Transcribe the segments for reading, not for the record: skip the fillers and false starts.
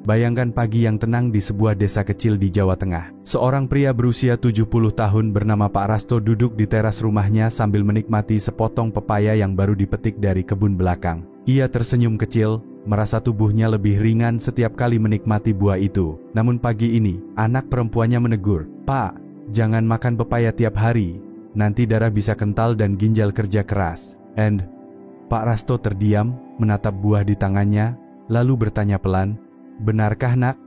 Bayangkan pagi yang tenang di sebuah desa kecil di Jawa Tengah. Seorang pria berusia 70 tahun bernama Pak Rasto duduk di teras rumahnya sambil menikmati sepotong pepaya yang baru dipetik dari kebun belakang. Ia tersenyum kecil, merasa tubuhnya lebih ringan setiap kali menikmati buah itu. Namun pagi ini, anak perempuannya menegur, "Pak, jangan makan pepaya tiap hari. Nanti darah bisa kental dan ginjal kerja keras." Pak Rasto terdiam, menatap buah di tangannya, lalu bertanya pelan, "Benarkah nak?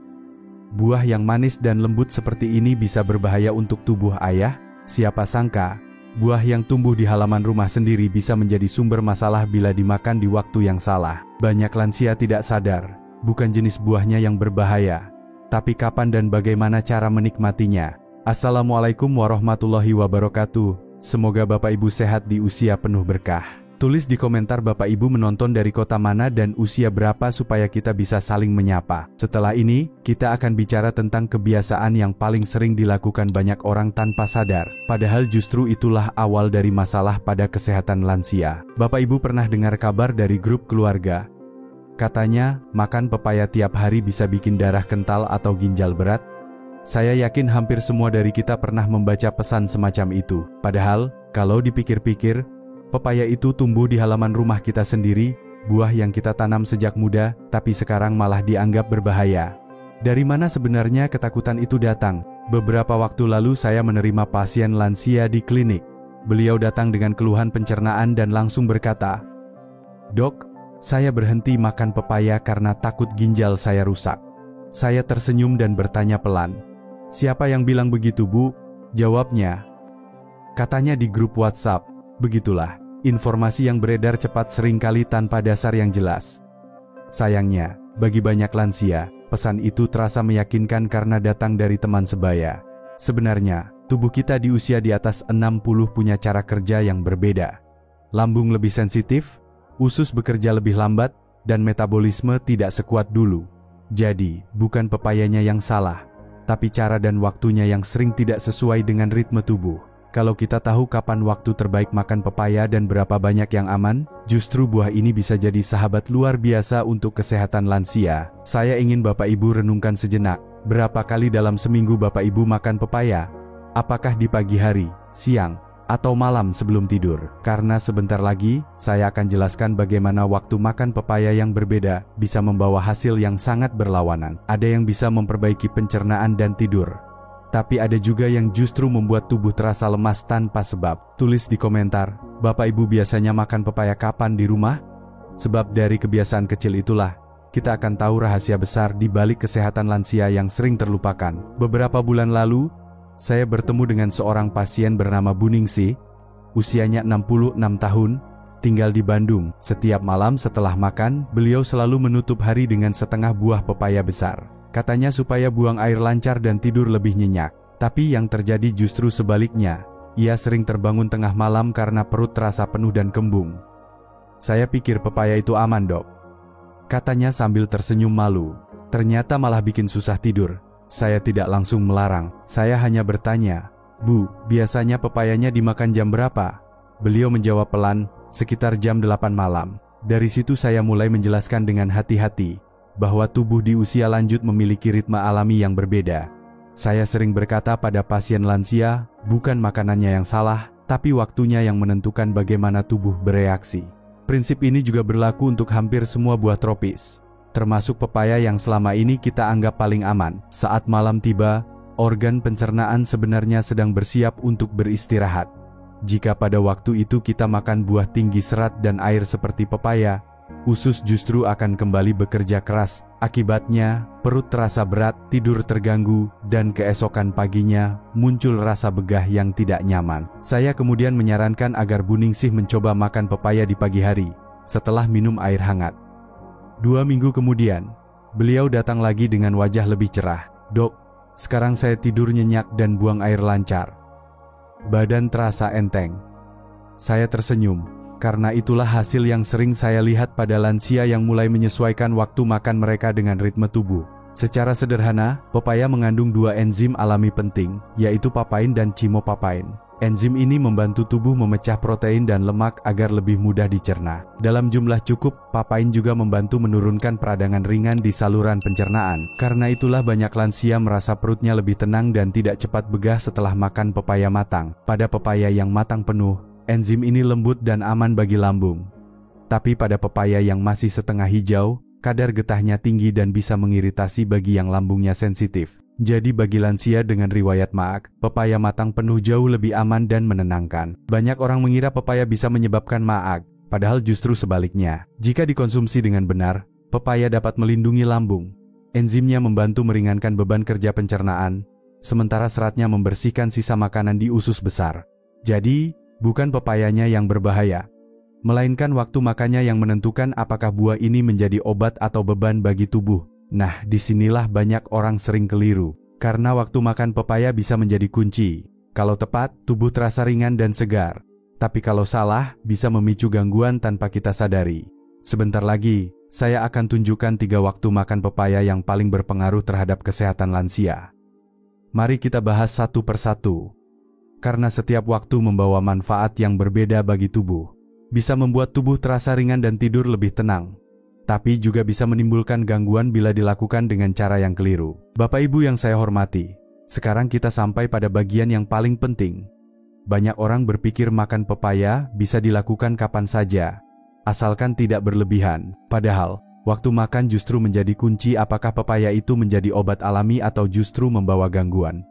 Buah yang manis dan lembut seperti ini bisa berbahaya untuk tubuh ayah? Siapa sangka, buah yang tumbuh di halaman rumah sendiri bisa menjadi sumber masalah bila dimakan di waktu yang salah." Banyak lansia tidak sadar, bukan jenis buahnya yang berbahaya, tapi kapan dan bagaimana cara menikmatinya. Assalamualaikum warahmatullahi wabarakatuh. Semoga Bapak Ibu sehat di usia penuh berkah. Tulis di komentar Bapak Ibu menonton dari kota mana dan usia berapa supaya kita bisa saling menyapa. Setelah ini, kita akan bicara tentang kebiasaan yang paling sering dilakukan banyak orang tanpa sadar. Padahal justru itulah awal dari masalah pada kesehatan lansia. Bapak Ibu pernah dengar kabar dari grup keluarga? Katanya, makan pepaya tiap hari bisa bikin darah kental atau ginjal berat. Saya yakin hampir semua dari kita pernah membaca pesan semacam itu. Padahal, kalau dipikir-pikir, pepaya itu tumbuh di halaman rumah kita sendiri, buah yang kita tanam sejak muda, tapi sekarang malah dianggap berbahaya. Dari mana sebenarnya ketakutan itu datang? Beberapa waktu lalu saya menerima pasien lansia di klinik. Beliau datang dengan keluhan pencernaan dan langsung berkata, "Dok, saya berhenti makan pepaya karena takut ginjal saya rusak." Saya tersenyum dan bertanya pelan, "Siapa yang bilang begitu, Bu?" Jawabnya, "Katanya di grup WhatsApp." Begitulah, informasi yang beredar cepat seringkali tanpa dasar yang jelas. Sayangnya, bagi banyak lansia, pesan itu terasa meyakinkan karena datang dari teman sebaya. Sebenarnya, tubuh kita di usia di atas 60 punya cara kerja yang berbeda. Lambung lebih sensitif, usus bekerja lebih lambat, dan metabolisme tidak sekuat dulu. Jadi, bukan pepayanya yang salah, tapi cara dan waktunya yang sering tidak sesuai dengan ritme tubuh. Kalau kita tahu kapan waktu terbaik makan pepaya dan berapa banyak yang aman, justru buah ini bisa jadi sahabat luar biasa untuk kesehatan lansia. Saya ingin Bapak Ibu renungkan sejenak, berapa kali dalam seminggu Bapak Ibu makan pepaya? Apakah di pagi hari, siang, atau malam sebelum tidur? Karena sebentar lagi, saya akan jelaskan bagaimana waktu makan pepaya yang berbeda bisa membawa hasil yang sangat berlawanan. Ada yang bisa memperbaiki pencernaan dan tidur, tapi ada juga yang justru membuat tubuh terasa lemas tanpa sebab. Tulis di komentar, Bapak Ibu biasanya makan pepaya kapan di rumah? Sebab dari kebiasaan kecil itulah, kita akan tahu rahasia besar di balik kesehatan lansia yang sering terlupakan. Beberapa bulan lalu, saya bertemu dengan seorang pasien bernama Bu Ningsih, usianya 66 tahun, tinggal di Bandung. Setiap malam setelah makan, beliau selalu menutup hari dengan setengah buah pepaya besar. Katanya supaya buang air lancar dan tidur lebih nyenyak. Tapi yang terjadi justru sebaliknya. Ia sering terbangun tengah malam karena perut terasa penuh dan kembung. "Saya pikir pepaya itu aman, Dok," katanya sambil tersenyum malu. "Ternyata malah bikin susah tidur." Saya tidak langsung melarang. Saya hanya bertanya, "Bu, biasanya pepayanya dimakan jam berapa?" Beliau menjawab pelan, "Sekitar jam 8 malam." Dari situ saya mulai menjelaskan dengan hati-hati bahwa tubuh di usia lanjut memiliki ritme alami yang berbeda. Saya sering berkata pada pasien lansia, bukan makanannya yang salah, tapi waktunya yang menentukan bagaimana tubuh bereaksi. Prinsip ini juga berlaku untuk hampir semua buah tropis, termasuk pepaya yang selama ini kita anggap paling aman. Saat malam tiba, organ pencernaan sebenarnya sedang bersiap untuk beristirahat. Jika pada waktu itu kita makan buah tinggi serat dan air seperti pepaya, usus justru akan kembali bekerja keras. Akibatnya, perut terasa berat, tidur terganggu, dan keesokan paginya muncul rasa begah yang tidak nyaman. Saya kemudian menyarankan agar Bu Ningsih mencoba makan pepaya di pagi hari, setelah minum air hangat. 2 minggu kemudian, beliau datang lagi dengan wajah lebih cerah. "Dok, sekarang saya tidur nyenyak dan buang air lancar. Badan terasa enteng." Saya tersenyum. Karena itulah hasil yang sering saya lihat pada lansia yang mulai menyesuaikan waktu makan mereka dengan ritme tubuh. Secara sederhana, pepaya mengandung 2 enzim alami penting, yaitu papain dan chimopapain. Enzim ini membantu tubuh memecah protein dan lemak agar lebih mudah dicerna. Dalam jumlah cukup, papain juga membantu menurunkan peradangan ringan di saluran pencernaan. Karena itulah banyak lansia merasa perutnya lebih tenang dan tidak cepat begah setelah makan pepaya matang. Pada pepaya yang matang penuh, enzim ini lembut dan aman bagi lambung. Tapi pada pepaya yang masih setengah hijau, kadar getahnya tinggi dan bisa mengiritasi bagi yang lambungnya sensitif. Jadi bagi lansia dengan riwayat MAAG, pepaya matang penuh jauh lebih aman dan menenangkan. Banyak orang mengira pepaya bisa menyebabkan MAAG, padahal justru sebaliknya. Jika dikonsumsi dengan benar, pepaya dapat melindungi lambung. Enzimnya membantu meringankan beban kerja pencernaan, sementara seratnya membersihkan sisa makanan di usus besar. Jadi, bukan pepayanya yang berbahaya, melainkan waktu makannya yang menentukan apakah buah ini menjadi obat atau beban bagi tubuh. Nah, disinilah banyak orang sering keliru, karena waktu makan pepaya bisa menjadi kunci. Kalau tepat, tubuh terasa ringan dan segar. Tapi kalau salah, bisa memicu gangguan tanpa kita sadari. Sebentar lagi, saya akan tunjukkan 3 waktu makan pepaya yang paling berpengaruh terhadap kesehatan lansia. Mari kita bahas satu persatu. Karena setiap waktu membawa manfaat yang berbeda bagi tubuh. Bisa membuat tubuh terasa ringan dan tidur lebih tenang. Tapi juga bisa menimbulkan gangguan bila dilakukan dengan cara yang keliru. Bapak Ibu yang saya hormati, sekarang kita sampai pada bagian yang paling penting. Banyak orang berpikir makan pepaya bisa dilakukan kapan saja, asalkan tidak berlebihan. Padahal, waktu makan justru menjadi kunci apakah pepaya itu menjadi obat alami atau justru membawa gangguan.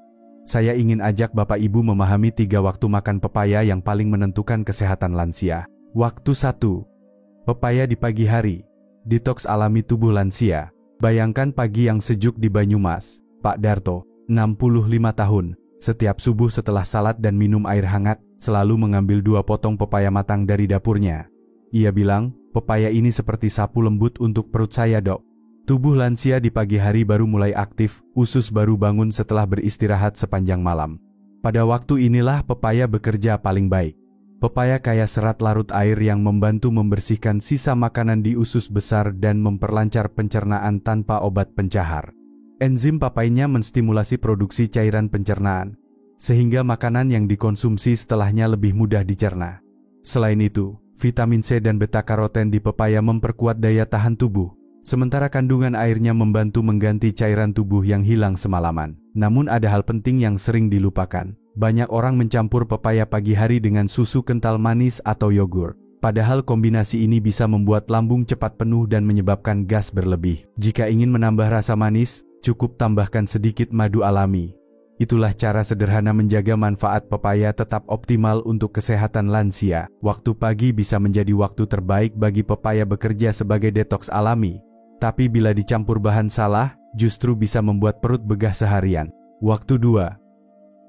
Saya ingin ajak Bapak Ibu memahami 3 waktu makan pepaya yang paling menentukan kesehatan lansia. Waktu 1. Pepaya di pagi hari. Detoks alami tubuh lansia. Bayangkan pagi yang sejuk di Banyumas. Pak Darto, 65 tahun, setiap subuh setelah salat dan minum air hangat, selalu mengambil 2 potong pepaya matang dari dapurnya. Ia bilang, pepaya ini seperti sapu lembut untuk perut saya, Dok. Tubuh lansia di pagi hari baru mulai aktif, usus baru bangun setelah beristirahat sepanjang malam. Pada waktu inilah pepaya bekerja paling baik. Pepaya kaya serat larut air yang membantu membersihkan sisa makanan di usus besar dan memperlancar pencernaan tanpa obat pencahar. Enzim papainya menstimulasi produksi cairan pencernaan, sehingga makanan yang dikonsumsi setelahnya lebih mudah dicerna. Selain itu, vitamin C dan beta-karoten di pepaya memperkuat daya tahan tubuh, sementara kandungan airnya membantu mengganti cairan tubuh yang hilang semalaman. Namun ada hal penting yang sering dilupakan. Banyak orang mencampur pepaya pagi hari dengan susu kental manis atau yogurt. Padahal kombinasi ini bisa membuat lambung cepat penuh dan menyebabkan gas berlebih. Jika ingin menambah rasa manis, cukup tambahkan sedikit madu alami. Itulah cara sederhana menjaga manfaat pepaya tetap optimal untuk kesehatan lansia. Waktu pagi bisa menjadi waktu terbaik bagi pepaya bekerja sebagai detoks alami. Tapi bila dicampur bahan salah, justru bisa membuat perut begah seharian. Waktu 2.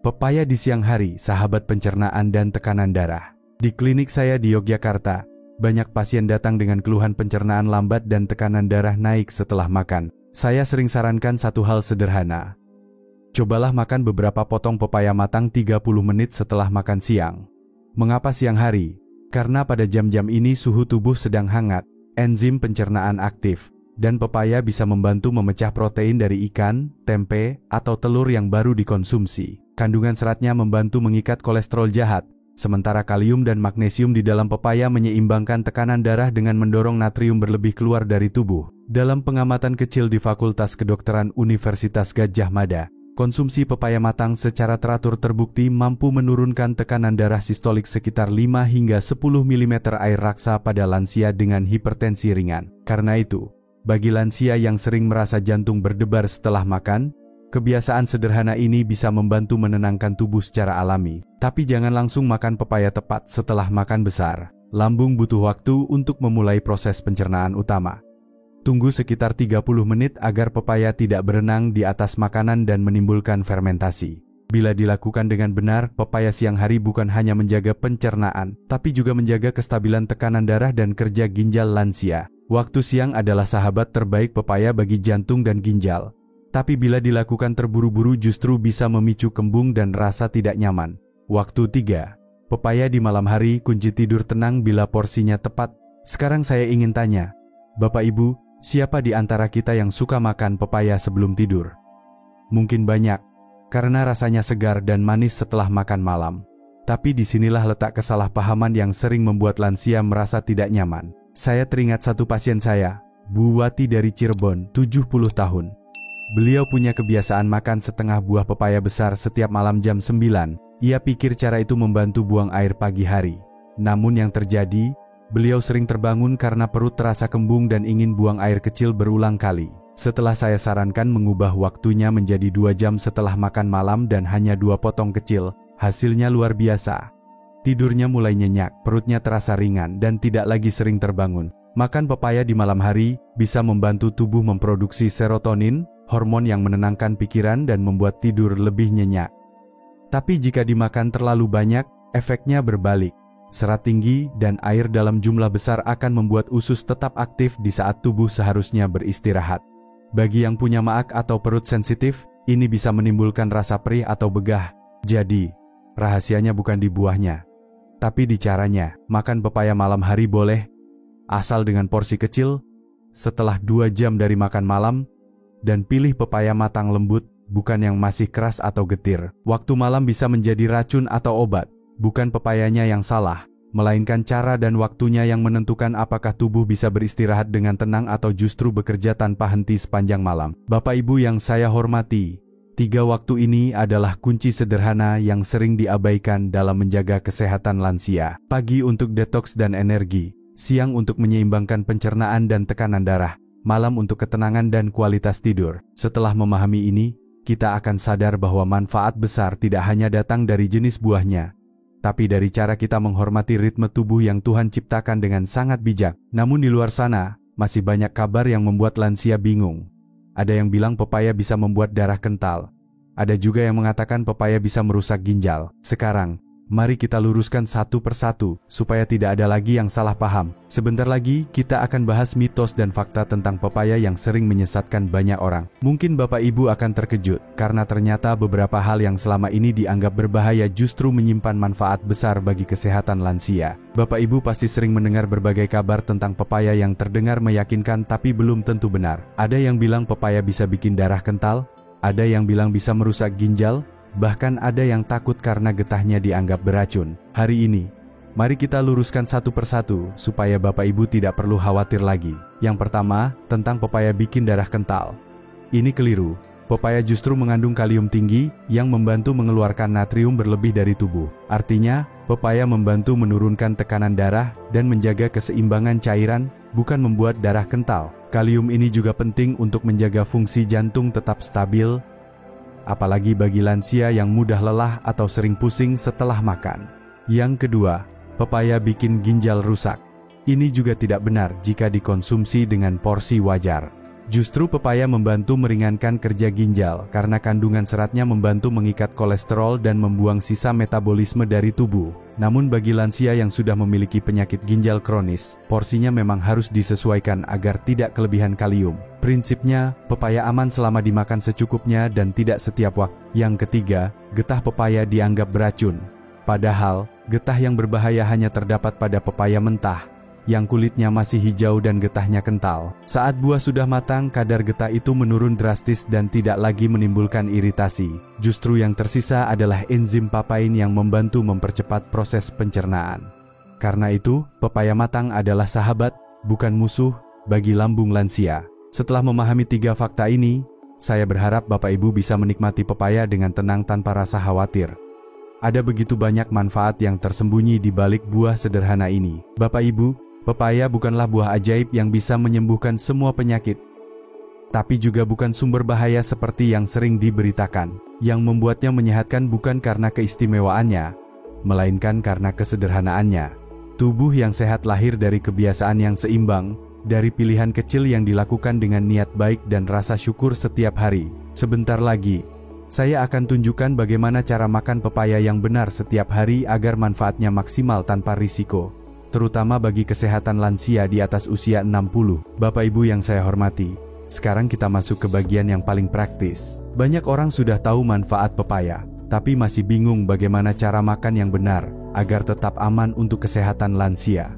Pepaya di siang hari, sahabat pencernaan dan tekanan darah. Di klinik saya di Yogyakarta, banyak pasien datang dengan keluhan pencernaan lambat dan tekanan darah naik setelah makan. Saya sering sarankan satu hal sederhana. Cobalah makan beberapa potong pepaya matang 30 menit setelah makan siang. Mengapa siang hari? Karena pada jam-jam ini suhu tubuh sedang hangat, enzim pencernaan aktif, dan pepaya bisa membantu memecah protein dari ikan, tempe, atau telur yang baru dikonsumsi. Kandungan seratnya membantu mengikat kolesterol jahat, sementara kalium dan magnesium di dalam pepaya menyeimbangkan tekanan darah dengan mendorong natrium berlebih keluar dari tubuh. Dalam pengamatan kecil di Fakultas Kedokteran Universitas Gadjah Mada, konsumsi pepaya matang secara teratur terbukti mampu menurunkan tekanan darah sistolik sekitar 5 hingga 10 mm air raksa pada lansia dengan hipertensi ringan. Karena itu, bagi lansia yang sering merasa jantung berdebar setelah makan, kebiasaan sederhana ini bisa membantu menenangkan tubuh secara alami. Tapi jangan langsung makan pepaya tepat setelah makan besar. Lambung butuh waktu untuk memulai proses pencernaan utama. Tunggu sekitar 30 menit agar pepaya tidak berenang di atas makanan dan menimbulkan fermentasi. Bila dilakukan dengan benar, pepaya siang hari bukan hanya menjaga pencernaan, tapi juga menjaga kestabilan tekanan darah dan kerja ginjal lansia. Waktu siang adalah sahabat terbaik pepaya bagi jantung dan ginjal. Tapi bila dilakukan terburu-buru justru bisa memicu kembung dan rasa tidak nyaman. Waktu 3. Pepaya di malam hari, kunci tidur tenang bila porsinya tepat. Sekarang saya ingin tanya, Bapak Ibu, siapa di antara kita yang suka makan pepaya sebelum tidur? Mungkin banyak, karena rasanya segar dan manis setelah makan malam. Tapi disinilah letak kesalahpahaman yang sering membuat lansia merasa tidak nyaman. Saya teringat satu pasien saya, Bu Wati dari Cirebon, 70 tahun. Beliau punya kebiasaan makan setengah buah pepaya besar setiap malam jam 9. Ia pikir cara itu membantu buang air pagi hari. Namun yang terjadi, beliau sering terbangun karena perut terasa kembung dan ingin buang air kecil berulang kali. Setelah saya sarankan mengubah waktunya menjadi 2 jam setelah makan malam dan hanya 2 potong kecil, hasilnya luar biasa. Tidurnya mulai nyenyak, perutnya terasa ringan dan tidak lagi sering terbangun. Makan pepaya di malam hari bisa membantu tubuh memproduksi serotonin, hormon yang menenangkan pikiran dan membuat tidur lebih nyenyak. Tapi jika dimakan terlalu banyak, efeknya berbalik. Serat tinggi dan air dalam jumlah besar akan membuat usus tetap aktif di saat tubuh seharusnya beristirahat. Bagi yang punya maag atau perut sensitif, ini bisa menimbulkan rasa perih atau begah. Jadi, rahasianya bukan di buahnya, tapi di caranya. Makan pepaya malam hari boleh, asal dengan porsi kecil, setelah 2 jam dari makan malam, dan pilih pepaya matang lembut, bukan yang masih keras atau getir. Waktu malam bisa menjadi racun atau obat, bukan pepayanya yang salah, melainkan cara dan waktunya yang menentukan apakah tubuh bisa beristirahat dengan tenang atau justru bekerja tanpa henti sepanjang malam. Bapak Ibu yang saya hormati, 3 waktu ini adalah kunci sederhana yang sering diabaikan dalam menjaga kesehatan lansia. Pagi untuk detoks dan energi, siang untuk menyeimbangkan pencernaan dan tekanan darah, malam untuk ketenangan dan kualitas tidur. Setelah memahami ini, kita akan sadar bahwa manfaat besar tidak hanya datang dari jenis buahnya, tapi dari cara kita menghormati ritme tubuh yang Tuhan ciptakan dengan sangat bijak. Namun di luar sana, masih banyak kabar yang membuat lansia bingung. Ada yang bilang pepaya bisa membuat darah kental. Ada juga yang mengatakan pepaya bisa merusak ginjal. Sekarang, mari kita luruskan satu persatu, supaya tidak ada lagi yang salah paham. Sebentar lagi, kita akan bahas mitos dan fakta tentang pepaya yang sering menyesatkan banyak orang. Mungkin Bapak Ibu akan terkejut, karena ternyata beberapa hal yang selama ini dianggap berbahaya justru menyimpan manfaat besar bagi kesehatan lansia. Bapak Ibu pasti sering mendengar berbagai kabar tentang pepaya yang terdengar meyakinkan tapi belum tentu benar. Ada yang bilang pepaya bisa bikin darah kental, ada yang bilang bisa merusak ginjal, bahkan ada yang takut karena getahnya dianggap beracun. Hari ini, mari kita luruskan satu persatu supaya Bapak Ibu tidak perlu khawatir lagi. Yang pertama, tentang pepaya bikin darah kental. Ini keliru. Pepaya justru mengandung kalium tinggi yang membantu mengeluarkan natrium berlebih dari tubuh. Artinya, pepaya membantu menurunkan tekanan darah dan menjaga keseimbangan cairan, bukan membuat darah kental. Kalium ini juga penting untuk menjaga fungsi jantung tetap stabil, apalagi bagi lansia yang mudah lelah atau sering pusing setelah makan. Yang kedua, pepaya bikin ginjal rusak. Ini juga tidak benar jika dikonsumsi dengan porsi wajar. Justru pepaya membantu meringankan kerja ginjal karena kandungan seratnya membantu mengikat kolesterol dan membuang sisa metabolisme dari tubuh. Namun bagi lansia yang sudah memiliki penyakit ginjal kronis, porsinya memang harus disesuaikan agar tidak kelebihan kalium. Prinsipnya, pepaya aman selama dimakan secukupnya dan tidak setiap waktu. Yang ketiga, getah pepaya dianggap beracun. Padahal, getah yang berbahaya hanya terdapat pada pepaya mentah, yang kulitnya masih hijau dan getahnya kental. Saat buah sudah matang, kadar getah itu menurun drastis dan tidak lagi menimbulkan iritasi. Justru yang tersisa adalah enzim papain yang membantu mempercepat proses pencernaan. Karena itu, pepaya matang adalah sahabat, bukan musuh, bagi lambung lansia. Setelah memahami 3 fakta ini, saya berharap Bapak Ibu bisa menikmati pepaya dengan tenang tanpa rasa khawatir. Ada begitu banyak manfaat yang tersembunyi di balik buah sederhana ini. Bapak Ibu, pepaya bukanlah buah ajaib yang bisa menyembuhkan semua penyakit, tapi juga bukan sumber bahaya seperti yang sering diberitakan. Yang membuatnya menyehatkan bukan karena keistimewaannya, melainkan karena kesederhanaannya. Tubuh yang sehat lahir dari kebiasaan yang seimbang, dari pilihan kecil yang dilakukan dengan niat baik dan rasa syukur setiap hari. Sebentar lagi, saya akan tunjukkan bagaimana cara makan pepaya yang benar setiap hari agar manfaatnya maksimal tanpa risiko, terutama bagi kesehatan lansia di atas usia 60. Bapak Ibu yang saya hormati, sekarang kita masuk ke bagian yang paling praktis. Banyak orang sudah tahu manfaat pepaya, tapi masih bingung bagaimana cara makan yang benar agar tetap aman untuk kesehatan lansia.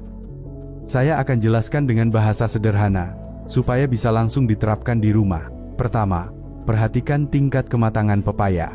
Saya akan jelaskan dengan bahasa sederhana, supaya bisa langsung diterapkan di rumah. Pertama, perhatikan tingkat kematangan pepaya.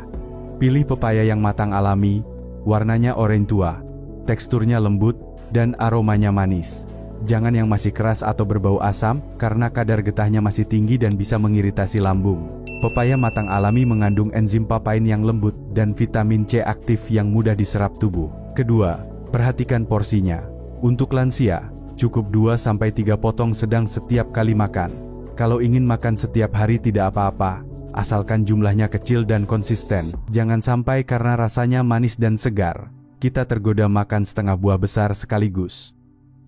Pilih pepaya yang matang alami, Warnanya oranye tua, teksturnya lembut, dan aromanya manis. Jangan yang masih keras atau berbau asam, karena kadar getahnya masih tinggi dan bisa mengiritasi lambung. Pepaya matang alami mengandung enzim papain yang lembut dan vitamin C aktif yang mudah diserap tubuh. Kedua, perhatikan porsinya. Untuk lansia, cukup 2-3 potong sedang setiap kali makan. Kalau ingin makan setiap hari tidak apa-apa, asalkan jumlahnya kecil dan konsisten. Jangan sampai karena rasanya manis dan segar, kita tergoda makan setengah buah besar sekaligus.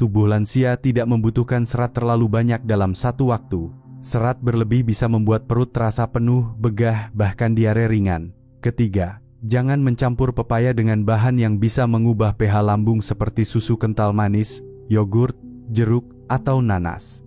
Tubuh lansia tidak membutuhkan serat terlalu banyak dalam satu waktu. Serat berlebih bisa membuat perut terasa penuh, begah, bahkan diare ringan. Ketiga, jangan mencampur pepaya dengan bahan yang bisa mengubah pH lambung seperti susu kental manis, yogurt, jeruk, atau nanas.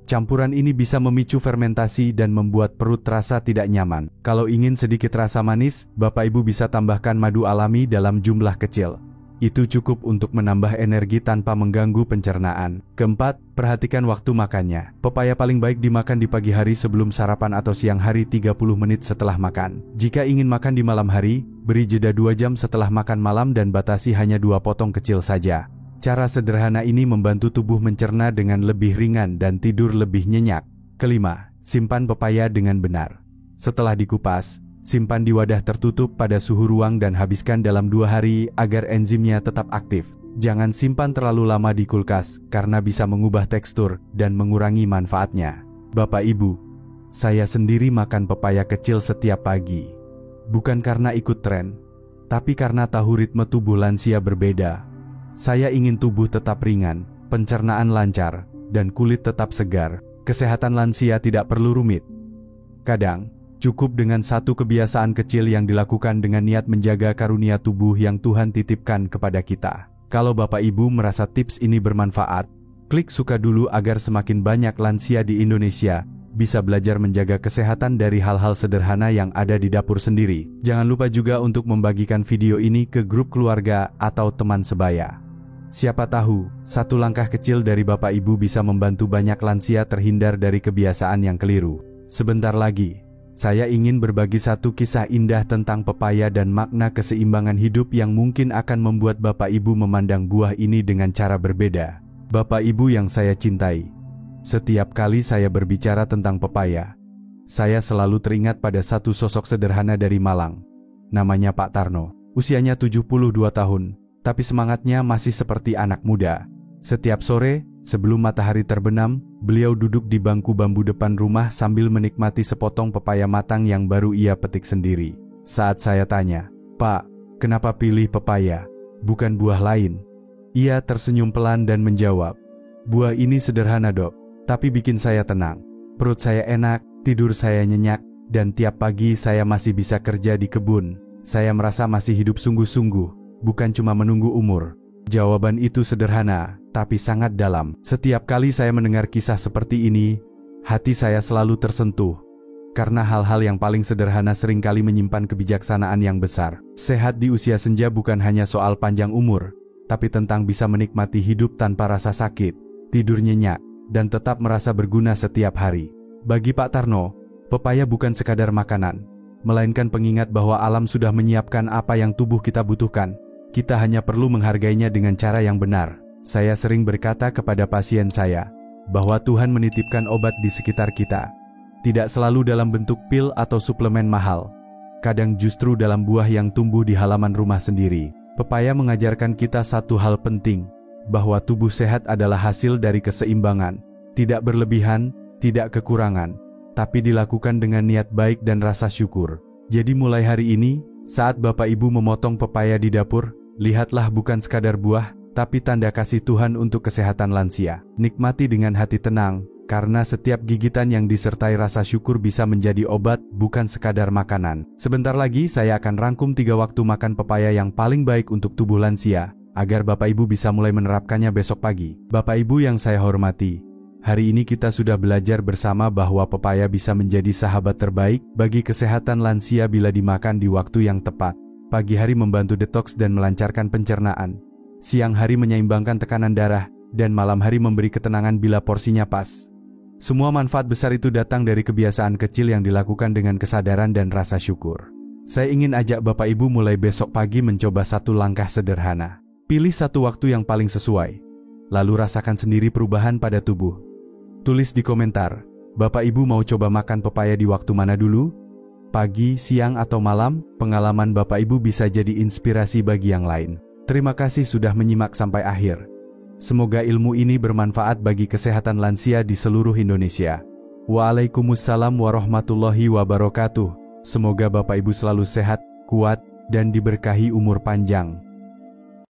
Campuran ini bisa memicu fermentasi dan membuat perut terasa tidak nyaman. Kalau ingin sedikit rasa manis, Bapak Ibu bisa tambahkan madu alami dalam jumlah kecil. Itu cukup untuk menambah energi tanpa mengganggu pencernaan. Keempat, perhatikan waktu makannya. Pepaya paling baik dimakan di pagi hari sebelum sarapan atau siang hari 30 menit setelah makan. Jika ingin makan di malam hari, beri jeda 2 jam setelah makan malam dan batasi hanya 2 potong kecil saja. Cara sederhana ini membantu tubuh mencerna dengan lebih ringan dan tidur lebih nyenyak. Kelima, simpan pepaya dengan benar. Setelah dikupas, simpan di wadah tertutup pada suhu ruang dan habiskan dalam 2 hari agar enzimnya tetap aktif. Jangan simpan terlalu lama di kulkas karena bisa mengubah tekstur dan mengurangi manfaatnya. Bapak Ibu, saya sendiri makan pepaya kecil setiap pagi. Bukan karena ikut tren, tapi karena tahu ritme tubuh lansia berbeda. Saya ingin tubuh tetap ringan, pencernaan lancar, dan kulit tetap segar. Kesehatan lansia tidak perlu rumit. Kadang, cukup dengan satu kebiasaan kecil yang dilakukan dengan niat menjaga karunia tubuh yang Tuhan titipkan kepada kita. Kalau Bapak Ibu merasa tips ini bermanfaat, klik suka dulu agar semakin banyak lansia di Indonesia bisa belajar menjaga kesehatan dari hal-hal sederhana yang ada di dapur sendiri. Jangan lupa juga untuk membagikan video ini ke grup keluarga atau teman sebaya. Siapa tahu, satu langkah kecil dari Bapak Ibu bisa membantu banyak lansia terhindar dari kebiasaan yang keliru. Sebentar lagi, saya ingin berbagi satu kisah indah tentang pepaya dan makna keseimbangan hidup yang mungkin akan membuat Bapak Ibu memandang buah ini dengan cara berbeda. Bapak Ibu yang saya cintai, setiap kali saya berbicara tentang pepaya, saya selalu teringat pada satu sosok sederhana dari Malang. Namanya Pak Tarno. Usianya 72 tahun. Tapi semangatnya masih seperti anak muda. Setiap sore, sebelum matahari terbenam, beliau duduk di bangku bambu depan rumah sambil menikmati sepotong pepaya matang yang baru ia petik sendiri. Saat saya tanya, "Pak, kenapa pilih pepaya, bukan buah lain?" Ia tersenyum pelan dan menjawab, "Buah ini sederhana, Dok, tapi bikin saya tenang. Perut saya enak, tidur saya nyenyak, dan tiap pagi saya masih bisa kerja di kebun. Saya merasa masih hidup sungguh-sungguh. Bukan cuma menunggu umur." Jawaban itu sederhana, tapi sangat dalam. Setiap kali saya mendengar kisah seperti ini, hati saya selalu tersentuh. Karena hal-hal yang paling sederhana seringkali menyimpan kebijaksanaan yang besar. Sehat di usia senja bukan hanya soal panjang umur, tapi tentang bisa menikmati hidup tanpa rasa sakit, tidur nyenyak, dan tetap merasa berguna setiap hari. Bagi Pak Tarno, pepaya bukan sekadar makanan, melainkan pengingat bahwa alam sudah menyiapkan apa yang tubuh kita butuhkan. Kita hanya perlu menghargainya dengan cara yang benar. Saya sering berkata kepada pasien saya, bahwa Tuhan menitipkan obat di sekitar kita. Tidak selalu dalam bentuk pil atau suplemen mahal. Kadang justru dalam buah yang tumbuh di halaman rumah sendiri. Pepaya mengajarkan kita satu hal penting, bahwa tubuh sehat adalah hasil dari keseimbangan. Tidak berlebihan, tidak kekurangan, tapi dilakukan dengan niat baik dan rasa syukur. Jadi mulai hari ini, saat Bapak Ibu memotong pepaya di dapur, lihatlah bukan sekadar buah, tapi tanda kasih Tuhan untuk kesehatan lansia. Nikmati dengan hati tenang, karena setiap gigitan yang disertai rasa syukur bisa menjadi obat, bukan sekadar makanan. Sebentar lagi saya akan rangkum 3 waktu makan pepaya yang paling baik untuk tubuh lansia, agar Bapak Ibu bisa mulai menerapkannya besok pagi. Bapak Ibu yang saya hormati, hari ini kita sudah belajar bersama bahwa pepaya bisa menjadi sahabat terbaik bagi kesehatan lansia bila dimakan di waktu yang tepat. Pagi hari membantu detoks dan melancarkan pencernaan. Siang hari menyeimbangkan tekanan darah, dan malam hari memberi ketenangan bila porsinya pas. Semua manfaat besar itu datang dari kebiasaan kecil yang dilakukan dengan kesadaran dan rasa syukur. Saya ingin ajak Bapak Ibu mulai besok pagi mencoba satu langkah sederhana. Pilih satu waktu yang paling sesuai, lalu rasakan sendiri perubahan pada tubuh. Tulis di komentar, Bapak Ibu mau coba makan pepaya di waktu mana dulu? Pagi, siang, atau malam? Pengalaman Bapak Ibu bisa jadi inspirasi bagi yang lain. Terima kasih sudah menyimak sampai akhir. Semoga ilmu ini bermanfaat bagi kesehatan lansia di seluruh Indonesia. Waalaikumsalam warahmatullahi wabarakatuh. Semoga Bapak Ibu selalu sehat, kuat, dan diberkahi umur panjang.